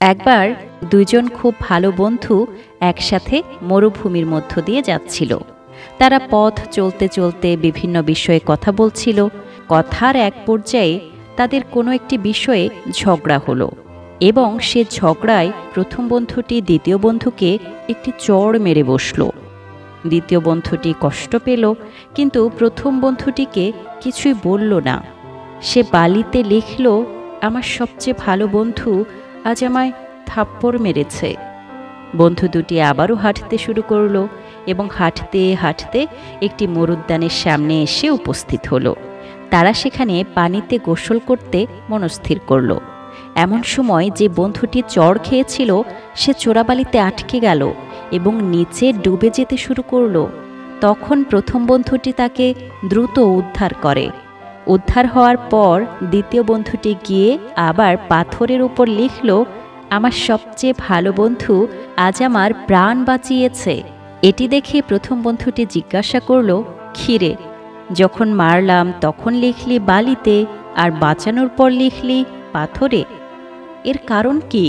একবার দুইজন খুব ভালো বন্ধু একসাথে মরুভূমির মধ্য দিয়ে যাচ্ছিল। তারা পথ চলতে চলতে বিভিন্ন বিষয়ে কথা বলছিল। কথার এক পর্যায়ে তাদের কোনো একটি বিষয়ে ঝগড়া হলো এবং সে ঝগড়ায় প্রথম বন্ধুটি দ্বিতীয় বন্ধুকে একটি চড় মেরে বসল। দ্বিতীয় বন্ধুটি কষ্ট পেল, কিন্তু প্রথম বন্ধুটিকে কিছুই বলল না। সে বালিতে লিখল, আমার সবচেয়ে ভালো বন্ধু আজ আমায় থাপ্পড় মেরেছে। বন্ধু দুটি আবারও হাঁটতে শুরু করলো এবং হাঁটতে হাঁটতে একটি মরুদ্যানের সামনে এসে উপস্থিত হলো। তারা সেখানে পানিতে গোসল করতে মনস্থির করল। এমন সময় যে বন্ধুটি চড় খেয়েছিল সে চোরাবালিতে আটকে গেল এবং নিচে ডুবে যেতে শুরু করলো। তখন প্রথম বন্ধুটি তাকে দ্রুত উদ্ধার করে। উদ্ধার হওয়ার পর দ্বিতীয় বন্ধুটি গিয়ে আবার পাথরের উপর লিখল, আমার সবচেয়ে ভালো বন্ধু আজ আমার প্রাণ বাঁচিয়েছে। এটি দেখে প্রথম বন্ধুটি জিজ্ঞাসা করল, খিরে, যখন মারলাম তখন লিখলি বালিতে, আর বাঁচানোর পর লিখলি পাথরে, এর কারণ কি?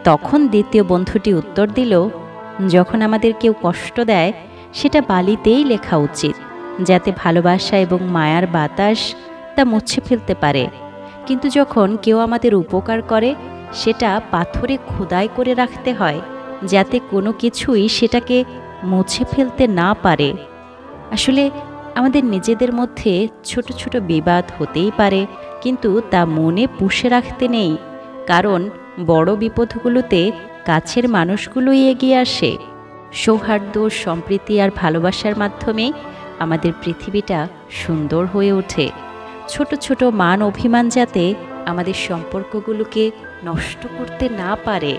তখন দ্বিতীয় বন্ধুটি উত্তর দিল, যখন আমাদের কেউ কষ্ট দেয় সেটা বালিতেই লেখা উচিত, যাতে ভালোবাসা এবং মায়ার বাতাস তা মুছে ফেলতে পারে। কিন্তু যখন কেউ আমাদের উপকার করে সেটা পাথরে খোদাই করে রাখতে হয়, যাতে কোনো কিছুই সেটাকে মুছে ফেলতে না পারে। আসলে আমাদের নিজেদের মধ্যে ছোট ছোট বিবাদ হতেই পারে, কিন্তু তা মনে পুষে রাখতে নেই, কারণ বড় বিপদগুলোতে কাছের মানুষগুলোই এগিয়ে আসে। সৌহার্দ্য, সম্প্রীতি আর ভালোবাসার মাধ্যমে আমাদের পৃথিবীটা সুন্দর হয়ে ওঠে। ছোট ছোট মান অভিমান যাতে আমাদের সম্পর্কগুলোকে নষ্ট করতে না পারে।